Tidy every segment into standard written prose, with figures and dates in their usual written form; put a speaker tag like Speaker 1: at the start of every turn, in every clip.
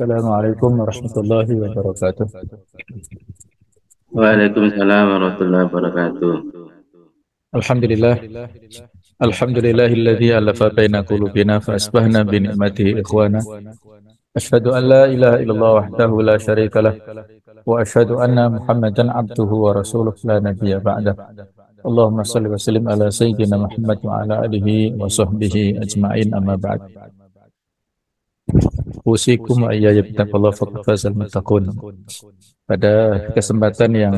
Speaker 1: Assalamualaikum warahmatullahi wabarakatuh.
Speaker 2: Waalaikumsalam warahmatullahi wabarakatuh.
Speaker 1: Alhamdulillah, alhamdulillahilladzi alafa baina qulubina fa asbahna bi ni'matihi ikhwana. Asyhadu an la ilaha illallah wahdahu la syarikalah wa asyhadu anna Muhammadan abduhu wa rasuluh la nabiyya ba'dah. Allahumma shalli wa sallim ala sayyidina Muhammad wa ala alihi wa sahbihi ajma'in amma ba'd. Usikum wa iyaya bittaqwallahi faqad fazal muttaqun. Pada kesempatan yang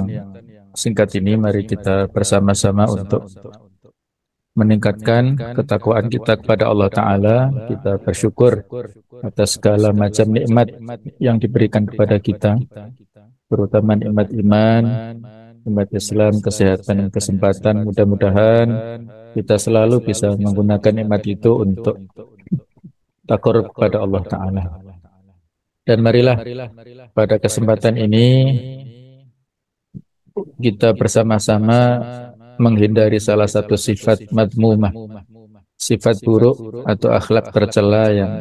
Speaker 1: singkat ini, mari kita bersama-sama untuk meningkatkan ketakwaan kita kepada Allah Ta'ala. Kita bersyukur atas segala macam nikmat yang diberikan kepada kita, terutama nikmat iman, nikmat Islam, kesehatan, dan kesempatan. Mudah-mudahan kita selalu bisa menggunakan nikmat itu untuk takarrub kepada Allah Ta'ala. Dan marilah pada kesempatan ini kita bersama-sama menghindari salah satu sifat madmumah, sifat buruk atau akhlak tercela yang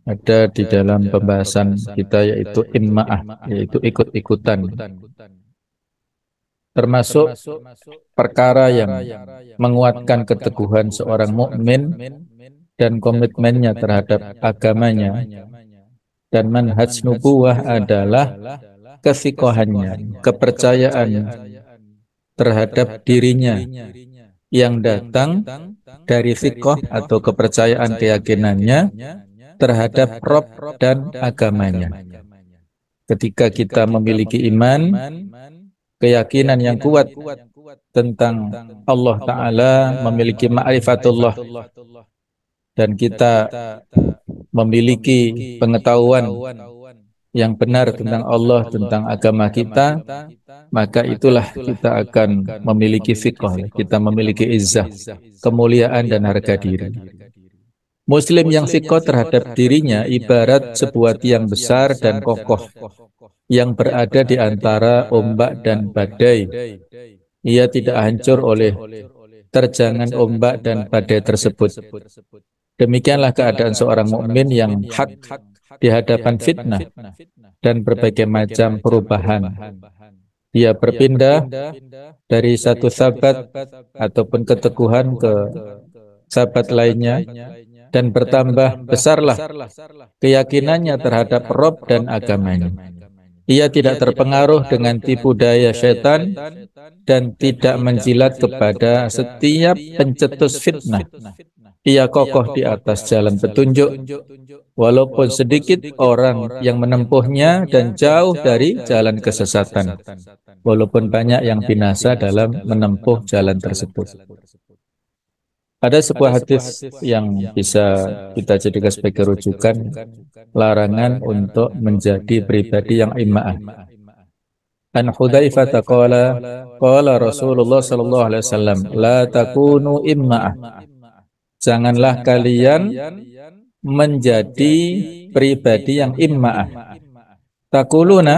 Speaker 1: ada di dalam pembahasan kita, yaitu imma'ah, yaitu ikut-ikutan. Termasuk perkara yang menguatkan keteguhan seorang mukmin dan komitmennya terhadap agamanya. Dan manhaj nubuwah adalah kesikohannya, kepercayaan terhadap dirinya yang datang dari sikoh atau kepercayaan keyakinannya terhadap Rob dan agamanya. Ketika kita memiliki iman, keyakinan yang kuat tentang Allah Ta'ala, memiliki ma'rifatullah, dan kita memiliki pengetahuan yang benar tentang Allah, tentang agama kita, maka itulah kita akan memiliki fiqh, kita memiliki izzah, kemuliaan dan harga diri. Muslim yang fiqh terhadap dirinya ibarat sebuah tiang besar dan kokoh yang berada di antara ombak dan badai. Ia tidak hancur oleh terjangan ombak dan badai tersebut. Demikianlah keadaan seorang mukmin yang hak di hadapan fitnah dan berbagai macam perubahan. Dia berpindah dari satu sahabat ataupun keteguhan ke sahabat lainnya, dan bertambah besarlah keyakinannya terhadap Rob dan agamanya. Ia tidak terpengaruh dengan tipu daya setan dan tidak menjilat kepada setiap pencetus fitnah. Ia kokoh di atas jalan petunjuk, walaupun sedikit orang yang menempuhnya, dan jauh dari jalan kesesatan, walaupun banyak yang binasa dalam menempuh jalan tersebut. Ada sebuah hadis yang bisa kita jadikan sebagai rujukan larangan untuk menjadi pribadi yang imma'ah. An Hudzaifah qala qala Rasulullah sallallahu alaihi wasallam, la takunu imma'ah. Janganlah kalian menjadi pribadi yang imma'ah. Takuluna,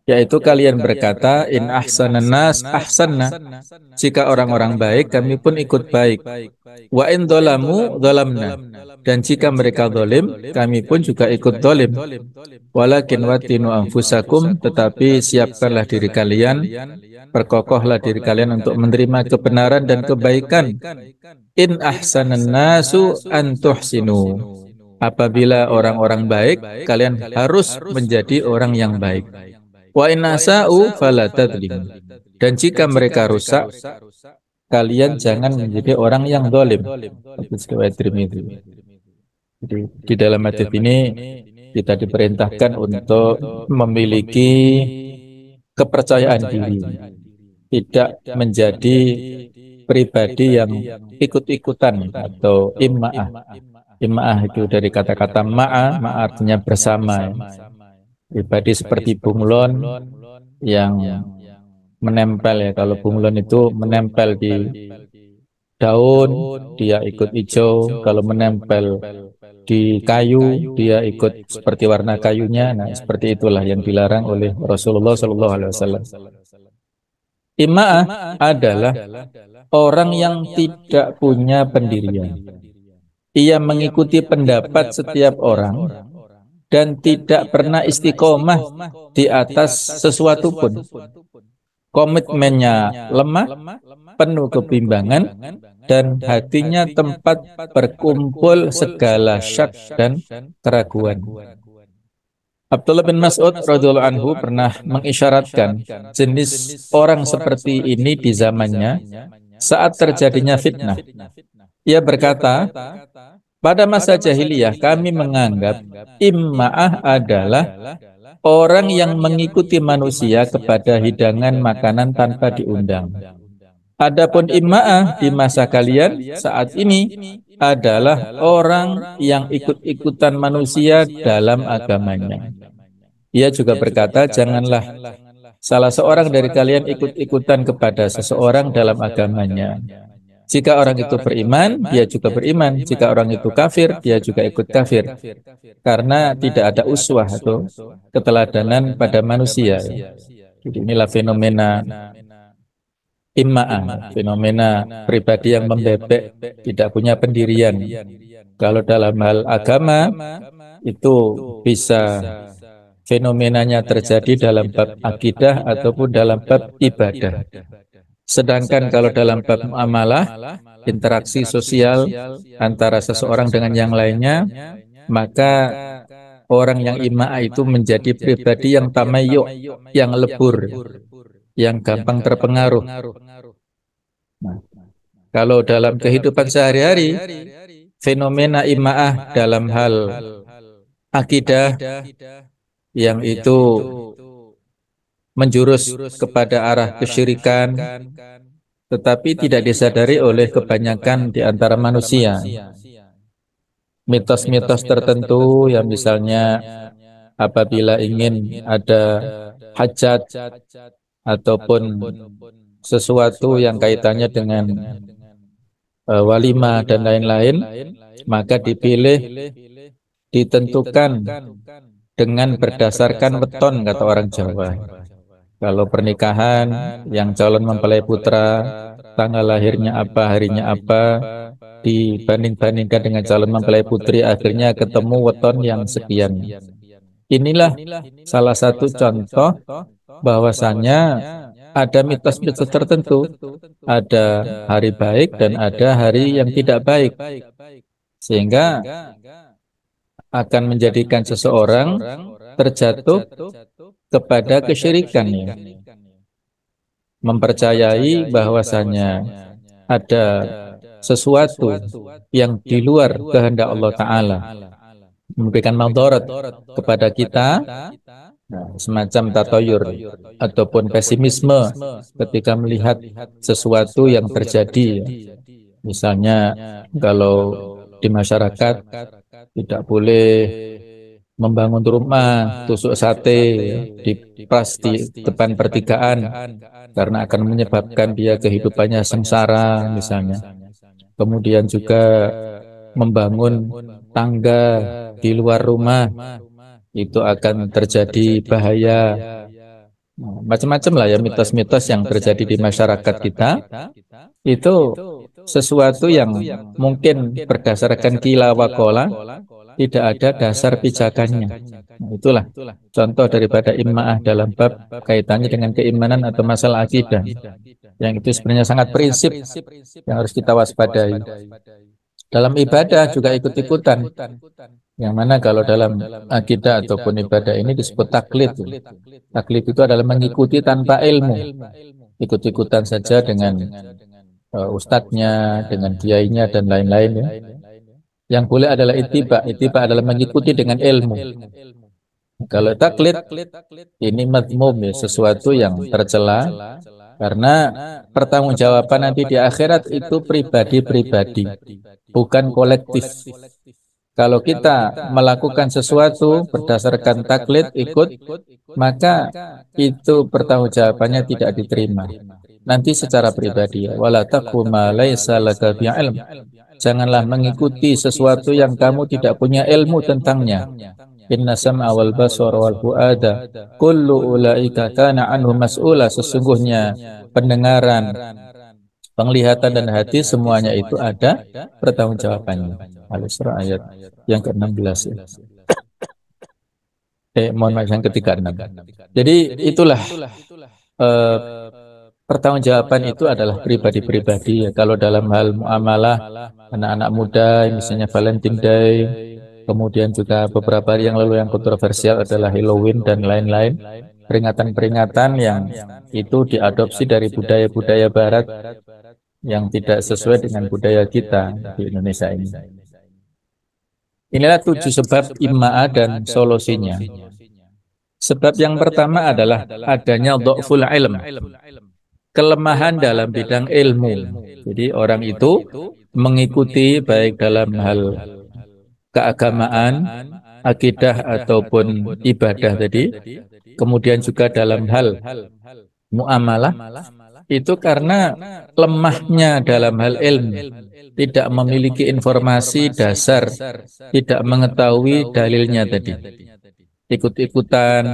Speaker 1: yaitu kalian berkata, in ahsanan nas ahsanna. Jika orang-orang baik, kami pun ikut baik. Wa in dhalamu dhalamna. Dan jika mereka zalim, kami pun juga ikut zalim. Walakin watinu anfusakum, tetapi siapkanlah diri kalian, perkokohlah diri kalian untuk menerima kebenaran dan kebaikan. In ahsanan nasu an tuhsinu. Apabila orang-orang baik, kalian harus menjadi orang yang baik. Wa in asa'u fala tadlimu. Dan jika mereka rusak, kalian jangan menjadi orang yang zalim. Jadi di dalam hadis ini kita diperintahkan untuk memiliki kepercayaan diri, tidak menjadi pribadi yang ikut-ikutan atau imma'ah. Imma'ah itu dari kata-kata ma'a, ma'a artinya bersama. Pribadi seperti bunglon yang menempel, ya. Kalau bunglon itu menempel di daun, dia ikut hijau. Kalau menempel di kayu, dia ikut seperti warna kayunya. Nah, seperti itulah yang dilarang oleh Rasulullah SAW. Imma'ah adalah orang yang tidak punya pendirian. Ia mengikuti pendapat setiap orang dan tidak pernah istiqomah di atas sesuatu pun. Komitmennya lemah, penuh kebimbangan, dan hatinya tempat berkumpul segala syak dan keraguan. Abdullah bin Mas'ud radhiyallahu anhu pernah mengisyaratkan jenis orang seperti ini di zamannya saat terjadinya fitnah. Ia berkata, pada masa jahiliyah kami menganggap imma'ah adalah orang yang mengikuti manusia kepada hidangan makanan tanpa diundang. Adapun imma'ah di masa kalian saat ini adalah orang yang ikut-ikutan manusia dalam agamanya. Ia juga berkata, janganlah salah seorang dari kalian ikut-ikutan kepada seseorang dalam agamanya. Jika orang itu beriman, dia juga beriman. Jika orang itu kafir, dia juga ikut kafir. Karena tidak ada uswah atau keteladanan pada manusia. Jadi inilah fenomena imma'ah, fenomena pribadi yang membebek, tidak punya pendirian. Kalau dalam hal agama, itu bisa fenomenanya terjadi dalam bab akidah ataupun dalam bab ibadah. Sedangkan kalau dalam bab muamalah, interaksi sosial antara seseorang dengan yang lainnya, maka orang yang imma'ah itu menjadi pribadi yang tamayyu', yang lebur, yang gampang terpengaruh. Nah, kalau dalam kehidupan sehari-hari, fenomena imma'ah dalam hal akidah yang itu menjurus kepada arah kesyirikan, tetapi tidak disadari oleh kebanyakan di antara manusia. Mitos-mitos tertentu yang misalnya apabila ingin ada hajat ataupun sesuatu yang kaitannya dengan walimah dan lain-lain, maka dipilih, ditentukan dengan berdasarkan weton, kata orang Jawa. Kalau pernikahan, yang calon mempelai putra, tanggal lahirnya apa, harinya apa, dibanding-bandingkan dengan calon mempelai putri, akhirnya ketemu weton yang sekian. Inilah salah satu contoh bahwasanya ada mitos-mitos tertentu, ada hari baik dan ada hari yang tidak baik, sehingga akan menjadikan seseorang terjatuh kepada kesyirikan, ya. Mempercayai bahwasanya ada sesuatu yang di luar kehendak Allah Ta'ala memberikan madarat kepada kita, semacam tatayur ataupun pesimisme ketika melihat sesuatu yang terjadi. Misalnya kalau di masyarakat tidak boleh membangun rumah, tusuk sate di pas di depan pertigaan karena akan menyebabkan dia kehidupannya sengsara misalnya. Kemudian juga membangun tangga di luar rumah, itu akan terjadi bahaya. Macam-macam lah ya mitos-mitos yang terjadi di masyarakat kita. Itu sesuatu yang mungkin berdasarkan qila wa qala, tidak ada dasar pijakannya. Itulah contoh daripada imma'ah dalam bab kaitannya dengan keimanan atau masalah akidah, yang itu sebenarnya sangat prinsip yang harus kita waspadai. Dalam ibadah juga ikut-ikutan, yang mana kalau dalam akidah ataupun ibadah ini disebut taklid. Taklid itu adalah mengikuti tanpa ilmu, ikut-ikutan saja dengan ustadznya, dengan kiainya dan lain-lain, ya. Yang boleh adalah ittiba. Ittiba adalah mengikuti dengan ilmu. Kalau taklid ini madmum, ya, sesuatu yang tercela, karena pertanggungjawaban nanti di akhirat itu pribadi-pribadi, bukan kolektif. Kalau kita melakukan sesuatu berdasarkan taklid, ikut, maka itu pertanggungjawabannya tidak diterima nanti secara pribadi. Wala taqfu ma laisa laka bi'ilm. Janganlah mengikuti sesuatu yang kamu tidak punya ilmu tentangnya. Inna sam'a wal basara wal fuada kullu ulaika kana anhu mas'ula. Sesungguhnya pendengaran, penglihatan dan hati semuanya itu ada pertanggungjawabannya. Al-Isra ayat yang ke-16. Mohon maaf, yang ketiga enam. Jadi itulah eh, pertanggungjawaban itu adalah pribadi-pribadi ya. Kalau dalam hal muamalah anak-anak muda, misalnya Valentine Day, kemudian juga beberapa hari yang lalu yang kontroversial adalah Halloween dan lain-lain, peringatan-peringatan yang itu diadopsi dari budaya-budaya Barat yang tidak sesuai dengan budaya kita di Indonesia ini. Inilah 7 sebab imma'a dan solusinya. Sebab yang pertama adalah adanya dha'ful ilm, kelemahan dalam bidang ilmu. Jadi orang itu mengikuti baik dalam hal keagamaan, akidah ataupun ibadah tadi, kemudian juga dalam hal muamalah, itu karena lemahnya dalam hal ilmu, tidak memiliki informasi dasar, tidak mengetahui dalilnya tadi. Ikut-ikutan,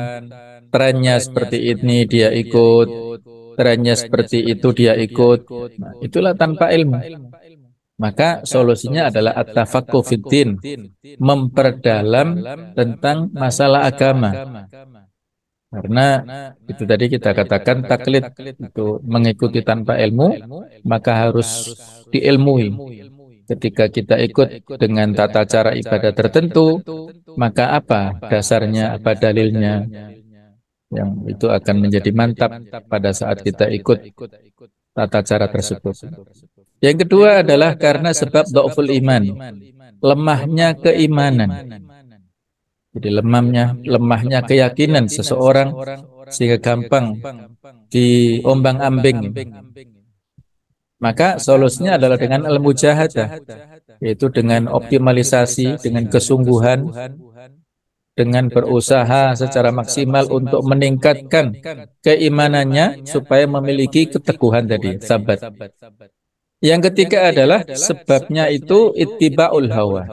Speaker 1: trennya seperti ini dia ikut, trennya seperti itu dia ikut. Nah, itulah tanpa ilmu. Maka solusinya adalah at-tafaqquh fiddin, memperdalam tentang masalah agama. Karena itu tadi kita katakan taklid itu mengikuti tanpa ilmu, maka harus diilmui. Ketika kita ikut dengan tata cara ibadah tertentu, maka apa dasarnya, apa dalilnya, yang itu akan menjadi mantap pada saat kita ikut tata cara tersebut. Yang kedua adalah karena sebab dha'ful iman, lemahnya keimanan. Jadi lemahnya keyakinan seseorang sehingga gampang diombang-ambing. Maka solusinya adalah dengan al-mujahadah, yaitu dengan optimalisasi, dengan kesungguhan, dengan berusaha secara maksimal untuk meningkatkan keimanannya supaya memiliki keteguhan tadi, sabat. Yang ketiga adalah sebabnya itu ittiba'ul hawa,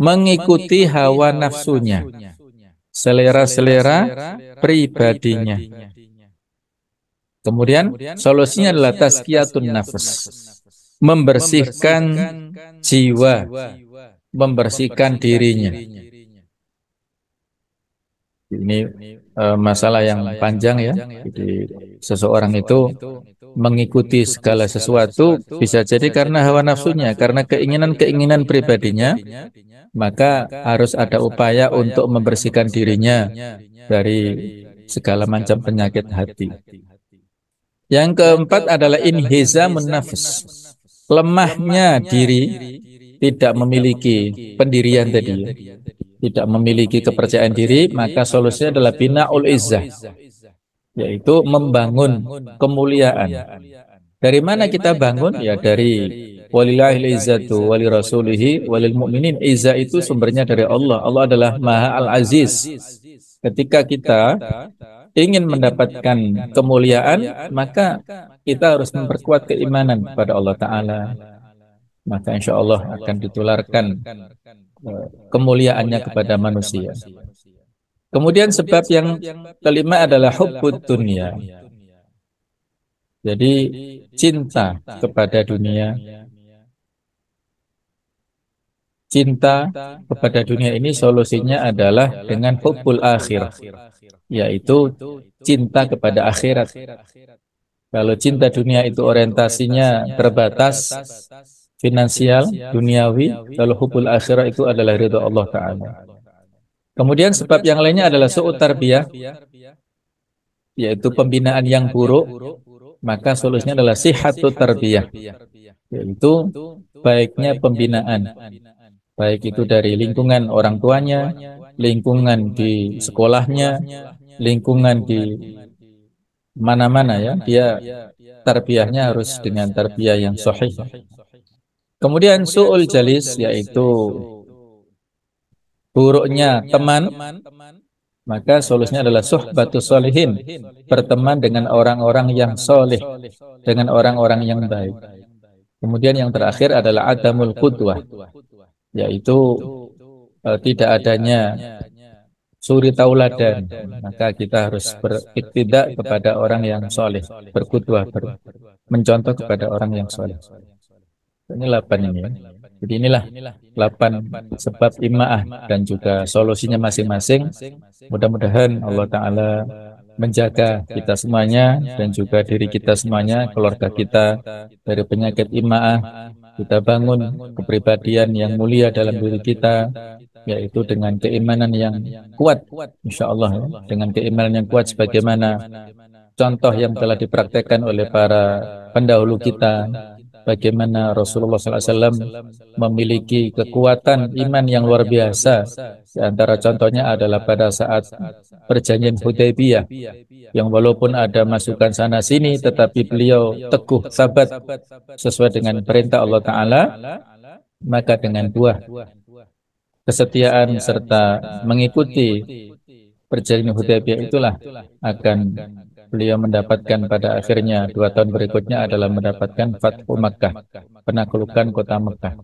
Speaker 1: mengikuti hawa nafsunya, selera-selera pribadinya. Kemudian solusinya adalah tazkiyatun nafs, membersihkan jiwa, membersihkan dirinya. Ini masalah yang panjang ya. Jadi seseorang itu mengikuti segala sesuatu bisa jadi karena hawa nafsunya, karena keinginan-keinginan pribadinya, maka harus ada upaya untuk membersihkan dirinya dari segala macam penyakit hati. Yang keempat adalah inhizamun nafs, lemahnya diri, tidak memiliki pendirian tadi ya. Tidak memiliki kepercayaan diri, maka solusinya adalah bina'ul izzah, yaitu membangun kemuliaan. Dari mana kita bangun? Ya dari walillahil izzatu wali rasulihi walil mu'minin. Izzah itu sumbernya dari Allah. Allah adalah Maha Al-Aziz. Ketika kita ingin mendapatkan kemuliaan, maka kita harus memperkuat keimanan kepada Allah Ta'ala. Maka insya Allah akan ditularkan kemuliaannya kepada manusia. Kemudian sebab yang kelima adalah hubbud dunya. Jadi cinta kepada dunia. Cinta kepada dunia ini solusinya adalah dengan hubbul akhirah, yaitu cinta kepada akhirat. Kalau cinta dunia itu orientasinya terbatas, finansial, duniawi, kalau hubbul akhirah itu adalah ridha Allah Ta'ala. Kemudian sebab yang lainnya adalah su'ut tarbiyah, yaitu pembinaan yang buruk, maka solusinya adalah sihatut tarbiyah, yaitu baiknya pembinaan, baik itu dari lingkungan orang tuanya, lingkungan di sekolahnya, lingkungan di mana-mana ya, dia tarbiyahnya harus dengan tarbiyah yang sahih. Kemudian su'ul jalis, yaitu buruknya teman, maka solusinya adalah suhbatus sholihin, berteman dengan orang-orang yang soleh, dengan orang-orang yang baik. Kemudian yang terakhir adalah adamul qudwah, yaitu tidak adanya suri tauladan, maka kita harus beriktidak kepada orang yang soleh, berqudwah, mencontoh kepada orang yang soleh. Ini 8 ini ya. Jadi inilah 8 sebab ima'ah dan juga solusinya masing-masing. Mudah-mudahan Allah Ta'ala menjaga kita semuanya dan juga diri kita semuanya, keluarga kita dari penyakit ima'ah. Kita bangun kepribadian yang mulia dalam diri kita, yaitu dengan keimanan yang kuat, insya Allah ya. Dengan keimanan yang kuat sebagaimana contoh yang telah dipraktekkan oleh para pendahulu kita, bagaimana Rasulullah SAW memiliki kekuatan iman yang luar biasa. Di antara contohnya adalah pada saat perjanjian Hudaybiyah, yang walaupun ada masukan sana sini, tetapi beliau teguh sabat sesuai dengan perintah Allah Ta'ala. Maka dengan buah kesetiaan serta mengikuti perjanjian Hudaybiyah itulah akan beliau mendapatkan pada akhirnya 2 tahun berikutnya adalah mendapatkan Fathu Makkah, penaklukan kota Makkah,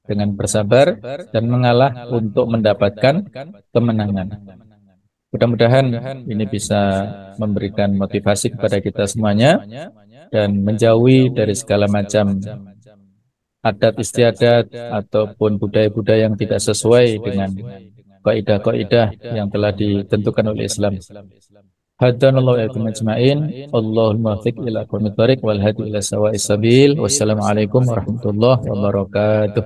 Speaker 1: dengan bersabar dan mengalah untuk mendapatkan kemenangan. Mudah-mudahan ini bisa memberikan motivasi kepada kita semuanya dan menjauhi dari segala macam adat istiadat ataupun budaya-budaya yang tidak sesuai dengan kaidah-kaidah yang telah ditentukan oleh Islam. Hadanallahu iyyakum ajma'in. Allahumma fiq ila aqwamit thariq wal hadi ila sawa'is sabil. Wassalamualaikum warahmatullahi wabarakatuh.